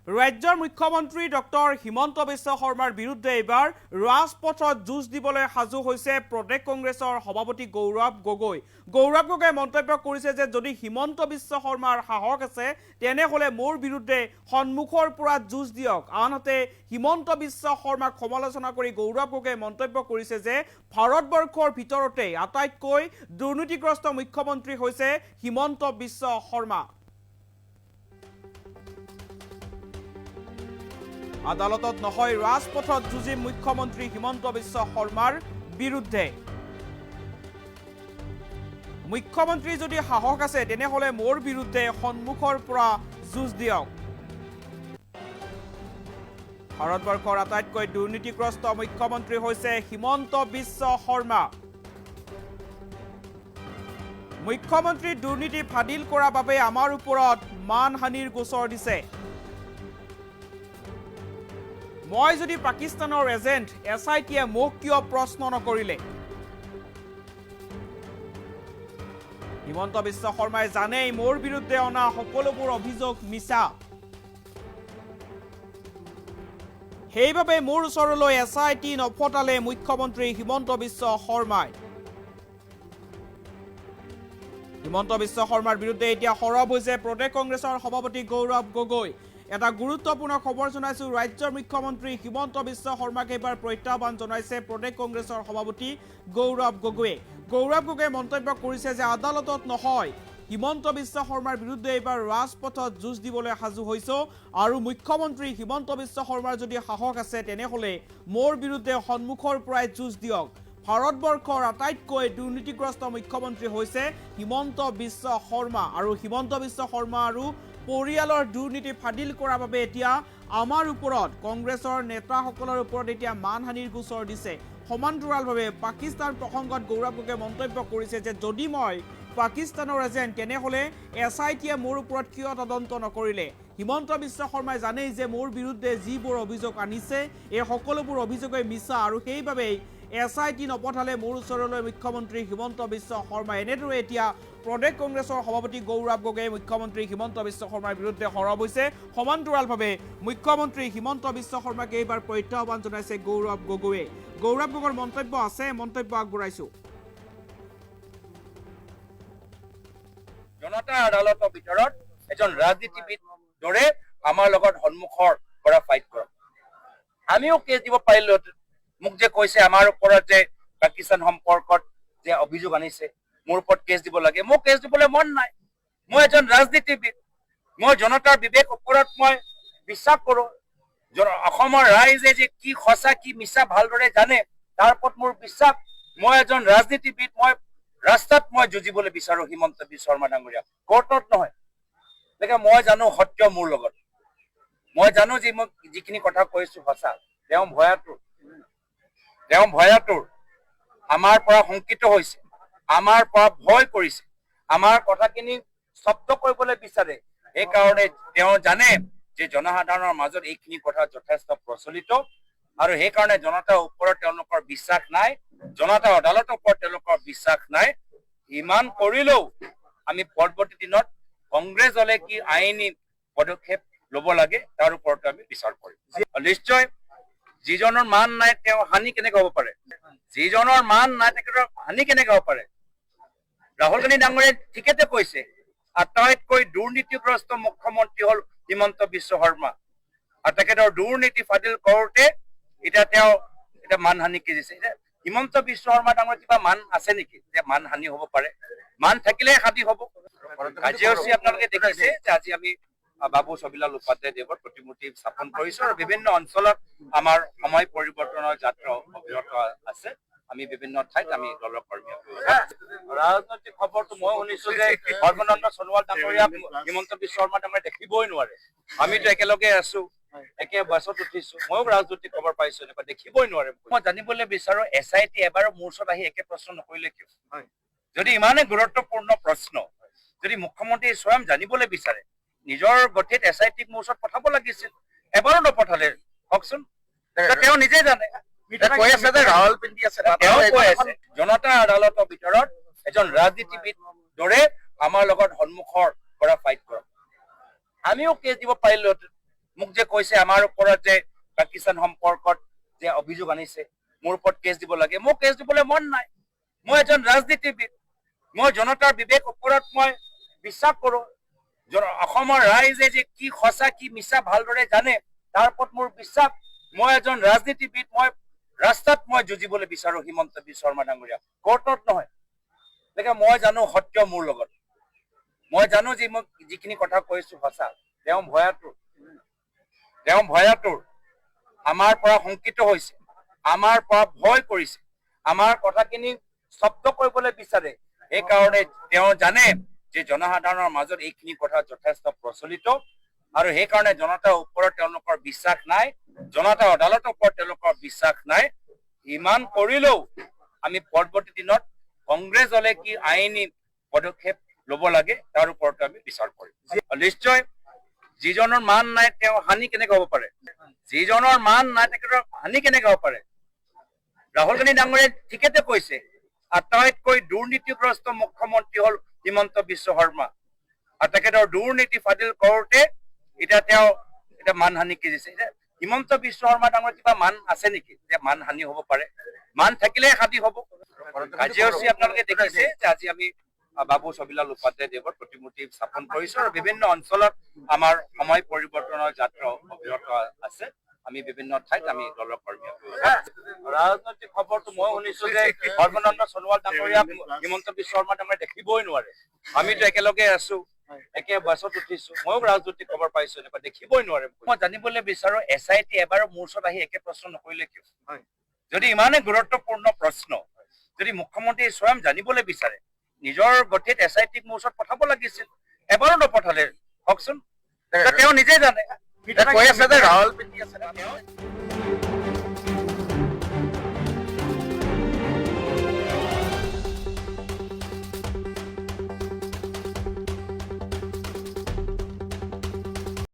ৰাজ্যৰ মুখ্যমন্ত্ৰী ডক্টৰ হিমন্ত বিশ্ব শৰ্মাৰ বিৰুদ্ধে এইবাৰ ৰাজপথত যুঁজ দিবলৈ সাজু হৈছে প্ৰদেশ কংগ্ৰেছৰ সভাপতি গৌৰৱ গগৈ। গৌৰৱ গগৈয়ে মন্তব্য কৰিছে যে যদি হিমন্ত বিশ্ব শৰ্মাৰ সাহস আছে তেনেহ'লে মোৰ বিৰুদ্ধে সন্মুখৰ পৰা যুঁজ দিয়ক। আনহাতে হিমন্ত বিশ্ব শৰ্মাক সমালোচনা কৰি গৌৰৱ গগৈয়ে মন্তব্য কৰিছে যে ভাৰতবৰ্ষৰ ভিতৰতে আটাইতকৈ দুৰ্নীতিগ্ৰস্ত মুখ্যমন্ত্ৰী হৈছে হিমন্ত বিশ্ব শৰ্মা। আদালতত নহয় ৰাজপথত যুঁজিম মুখ্যমন্ত্ৰী হিমন্ত বিশ্ব শৰ্মাৰ বিৰুদ্ধে। মুখ্যমন্ত্ৰী যদি সাহস আছে তেনেহ'লে মোৰ বিৰুদ্ধে সন্মুখৰ পৰা যুঁজ দিয়ক। ভাৰতবৰ্ষৰ আটাইতকৈ দুৰ্নীতিগ্ৰস্ত মুখ্যমন্ত্ৰী হৈছে হিমন্ত বিশ্ব শৰ্মা। মুখ্যমন্ত্ৰীৰ দুৰ্নীতি ফাদিল কৰাৰ বাবে আমাৰ ওপৰত মানহানিৰ গোচৰ দিছে। মই যদি পাকিস্তানৰ এজেণ্ট SITয়ে মোক কিয় প্ৰশ্ন নকৰিলে? হিমন্ত বিশ্ব শৰ্মাই জানেই মোৰ বিৰুদ্ধে অনা সকলোবোৰ অভিযোগ মিছা। সেইবাবে মোৰ ওচৰলৈ SIT নপঠালে মুখ্যমন্ত্ৰী হিমন্ত বিশ্ব শৰ্মাই। হিমন্ত বিশ্ব শৰ্মাৰ বিৰুদ্ধে এতিয়া সৰব হৈছে প্ৰদেশ কংগ্ৰেছৰ সভাপতি গৌৰৱ গগৈ। এটা গুৰুত্বপূৰ্ণ খবৰ জনাইছো, ৰাজ্যৰ মুখ্যমন্ত্ৰী হিমন্ত বিশ্ব শৰ্মাক এইবাৰ প্ৰত্যাহ্বান জনাইছে প্ৰদেশ কংগ্ৰেছৰ সভাপতি গৌৰৱ গগৈয়ে। গৌৰৱ গগৈয়ে মন্তব্য কৰিছে যে আদালতত নহয় হিমন্ত বিশ্ব শৰ্মাৰ বিৰুদ্ধে এইবাৰ ৰাজপথত যুঁজ দিবলৈ সাজু হৈছো আৰু মুখ্যমন্ত্ৰী হিমন্ত বিশ্ব শৰ্মাৰ যদি সাহস আছে তেনেহ'লে মোৰ বিৰুদ্ধে সন্মুখৰ পৰাই যুঁজ দিয়ক। ভাৰতবৰ্ষৰ আটাইতকৈ দুৰ্নীতিগ্ৰস্ত মুখ্যমন্ত্ৰী হৈছে হিমন্ত বিশ্ব শৰ্মা আৰু হিমন্ত বিশ্ব শৰ্মা আৰু পৰিয়ালৰ দুৰ্নীতি ফাদিল কৰাৰ বাবে এতিয়া আমাৰ ওপৰত কংগ্ৰেছৰ নেতাসকলৰ ওপৰত এতিয়া মানহানিৰ গোচৰ দিছে। সমান্তৰালভাৱে পাকিস্তান প্ৰসংগত গৌৰৱ গগৈয়ে মন্তব্য কৰিছে যে যদি মই পাকিস্তানৰ এজেণ্ট তেনেহ'লে SITয়ে মোৰ ওপৰত কিয় তদন্ত নকৰিলে? হিমন্ত বিশ্ব শৰ্মাই জানেই যে মোৰ বিৰুদ্ধে যিবোৰ অভিযোগ আনিছে এই সকলোবোৰ অভিযোগেই মিছা আৰু সেইবাবেই SIT নপঠালে মোৰ ওচৰলৈ মুখ্যমন্ত্ৰী হিমন্ত বিশ্ব শৰ্মা। এনেদৰে এতিয়া প্ৰদেশ কংগ্ৰেছৰ সভাপতি গৌৰৱ গগৈয়ে মুখ্যমন্ত্ৰী হিমন্ত বিশ্ব শৰ্মাৰ বিৰুদ্ধে সৰব হৈছে। সমান্তৰালভাৱে মুখ্যমন্ত্ৰী হিমন্ত বিশ্ব শৰ্মাক এইবাৰ প্ৰত্যাহ্বান জনাইছে গৌৰৱ গগৈয়ে। গৌৰৱ গগৈৰ মন্তব্য আছে, মন্তব্য আগবঢ়াইছো। জনতা আদালতৰ ভিতৰত এজন ৰাজনীতিবিদ দৰে আমাৰ লগত সন্মুখৰ পৰা ফাইট কৰক। আমিও কেছ দিব পাৰিলোহেঁতেন। মোক যে কৈছে আমাৰ ওপৰত যে পাকিস্তান সম্পৰ্কত যে অভিযোগ আনিছে মোৰ ওপৰত কেছ দিব লাগে, মোক কেছ দিবলৈ মন নাই। মই এজন ৰাজনীতিবিদ, মই জনতাৰ বিবেক ওপৰত মই বিশ্বাস কৰোঁ। অসমৰ ৰাইজে যে কি সঁচা কি মিছা ভালদৰে জানে তাৰ ওপৰত মোৰ বিশ্বাস। মই এজন ৰাজনীতিবিদ, মই ৰাস্তাত মই যুঁজিবলৈ বিচাৰোঁ হিমন্ত বিশ্ব শৰ্মা ডাঙৰীয়া, কোৰ্টত নহয়। গতিকে মই জানো সত্য মোৰ লগত, মই জানো যে মই যিখিনি কথা কৈছো সঁচা। তেওঁ ভয়াতুৰ আমাৰ পৰা শংকিত হৈছে, আমাৰ পৰা ভয় কৰিছে, আমাৰ কথাখিনি স্তব্ধ কৰিবলৈ বিচাৰে। সেইকাৰণে তেওঁ জানে যে জনসাধাৰণৰ মাজত এইখিনি কথা যথেষ্ট প্ৰচলিত আৰু সেইকাৰণে জনতাৰ ওপৰত তেওঁলোকৰ বিশ্বাস নাই, জনতা আদালতৰ ওপৰত তেওঁলোকৰ বিশ্বাস নাই। ইমান কৰিলেও আমি পৰৱৰ্তী দিনত কংগ্ৰেছ দলে কি আইনী পদক্ষেপ ল'ব লাগে তাৰ ওপৰতো আমি বিচাৰ কৰিম। নিশ্চয় যিজনৰ মান নাই তেওঁ হানি কেনেকৈ হ'ব পাৰে? যিজনৰ মান নাই তেখেতৰ হানি কেনেকৈ হ'ব পাৰে? ৰাহুল গান্ধী ডাঙৰীয়াই ঠিকেতে কৈছে আটাইতকৈ দুৰ্নীতিগ্ৰস্ত মুখ্যমন্ত্ৰী হ'ল হিমন্ত বিশ্ব শৰ্মা আৰু তেখেতৰ দুৰ্নীতি ফাদিল কৰোঁতে এতিয়া তেওঁ মানহানি দিছে। এতিয়া হিমন্ত বিশ্ব শৰ্মা ডাঙৰীয়া কিবা মান আছে নেকি যে মানহানি হ'ব পাৰে? মান থাকিলেহে হানি হ'ব। কাৰ্যসূচী আপোনালোকে দেখিছে যে আজি আমি বাবু ছবিলাল উপাধ্যায়দেৱৰ প্ৰতিমূৰ্তি স্থাপন কৰিছো আৰু বিভিন্ন অঞ্চলত আমাৰ সময় পৰিৱৰ্তনৰ যাত্ৰা অব্যাহত আছে। আমি বিভিন্ন ঠাইত আমি দলৰ কৰ্মী ৰাজনৈতিক খবৰটো মই শুনিছো যে সৰ্বানন্দ সোণোৱাল ডাঙৰীয়া হিমন্ত বিশ্ব শৰ্মা ডাঙৰীয়া দেখিবই নোৱাৰে। আমিতো একেলগে আছো, একে বাছত উঠিছো, ময়ো ৰাজনৈতিক খবৰ পাইছো, এনেকুৱা দেখিবই নোৱাৰে। মই জানিবলৈ বিচাৰো SIT এবাৰো মোৰ ওচৰত আহি একে প্ৰশ্ন নকৰিলে কিয়? যদি ইমানেই গুৰুত্বপূৰ্ণ প্ৰশ্ন যদি মুখ্যমন্ত্ৰী স্বয়ং জানিবলৈ বিচাৰে নিজৰ গতিত SITক মোৰ ওচৰত পঠাব লাগিছিল, এবাৰো নপঠালে। কওকচোন, তেওঁ নিজে জানে। জনতা আদালতৰ ভিতৰত এজন ৰাজনীতিবিদ দৰে আমাৰ লগত সন্মুখৰ পৰা ফাইট কৰক। আমিও কেছ দিব পাৰিলোহেঁতেন। মোক যে কৈছে আমাৰ ওপৰত যে পাকিস্তান সম্পৰ্কত যে অভিযোগ আনিছে, মোৰ ওপৰত কেছ দিব লাগে, মোক কেছ দিবলৈ মন নাই। মই এজন ৰাজনীতিবিদ, মই জনতাৰ বিবেক ওপৰত মই বিশ্বাস কৰো। অসমৰ ৰাইজে যে কি সঁচা কি মিছা ভালদৰে জানে, তাৰ ওপৰত মোৰ বিশ্বাস। মই এজন ৰাজনীতিবিদ, মই ৰাস্তাত মই যুঁজিবলৈ বিচাৰো হিমন্ত বিশ্ব শৰ্মা ডাঙৰীয়া, কোৰ্টত নহয়। গতিকে মই জানো সত্য মোৰ লগত, মই জানো যে মই যিখিনি কথা কৈছো সঁচা। তেওঁ ভয়াতুৰ আমাৰ পৰা শংকিত হৈছে, আমাৰ পৰা ভয় কৰিছে, আমাৰ কথাখিনি স্তব্ধ কৰিবলৈ বিচাৰে। সেইকাৰণে তেওঁ জানে যে জনসাধাৰণৰ মাজত এইখিনি কথা যথেষ্ট প্ৰচলিত, আৰু সেইকাৰণে জনতাৰ ওপৰত তেওঁলোকৰ বিশ্বাস নাই, জনতা আদালতৰ ওপৰত তেওঁলোকৰ বিশ্বাস নাই। ইমান কৰিলেও আমি পৰৱৰ্তী দিনত কংগ্ৰেছ দলে কি আইনী পদক্ষেপ ল'ব লাগে তাৰ ওপৰত আমি বিচাৰ কৰিম। নিশ্চয় যিজনৰ মান নাই তেওঁ হানি কেনেকৈ হ'ব পাৰে, যিজনৰ মান নাই তেখেতৰ হানি কেনেকৈ হ'ব পাৰে। ৰাহুল গান্ধী ডাঙৰীয়াই ঠিকেতে কৈছে, আটাইতকৈ দুৰ্নীতিগ্ৰস্ত মুখ্যমন্ত্ৰী হ'ল হিমন্ত বিশ্ব শৰ্মা, আৰু তেখেতৰ দুৰ্নীতি ফাদিল কৰোঁতে এতিয়া তেওঁ মানহানি কৰিছে। হিমন্ত বিশ্ব শৰ্মা ডাঙৰীয়া কিবা মান আছে নেকি যে মানহানি হ'ব পাৰে? মান থাকিলেহে হানি হ'ব। কাৰ্যসূচী আপোনালোকে দেখিছে যে আজি আমি বাবু ছবিলাল উপাধ্যায় দেৱৰ প্ৰতিমূৰ্তি স্থাপন কৰিছো, আৰু বিভিন্ন অঞ্চলত আমাৰ সময় পৰিৱৰ্তনৰ যাত্ৰা অব্যাহত আছে। আমি বিভিন্ন ঠাইত আমি দলৰ কৰ্মী। ৰাজনৈতিক খবৰটো মই শুনিছো যে সৰ্বানন্দ সোণোৱাল ডাঙৰীয়া হিমন্ত বিশ্ব শৰ্মা ডাঙৰীয়া দেখিবই নোৱাৰে। আমিতো একেলগে আছো, একে বাছত উঠিছো, ময়ো ৰাজনৈতিক খবৰ পাইছো, এনেকুৱা দেখিবই নোৱাৰে। মই জানিবলৈ বিচাৰো SIT এবাৰো মোৰ ওচৰত আহি একে প্ৰশ্ন নকৰিলে কিয়? যদি ইমানে গুৰুত্বপূৰ্ণ প্ৰশ্ন, যদি মুখ্যমন্ত্ৰী স্বয়ং জানিবলৈ বিচাৰে, নিজৰ গঠিত SIT মোৰ ওচৰত পঠাব লাগিছিল, এবাৰো নপঠালে। কওকচোন, তেওঁ নিজে জানে। কৈ আছে যে ৰাহুল পিন্ধি আছে।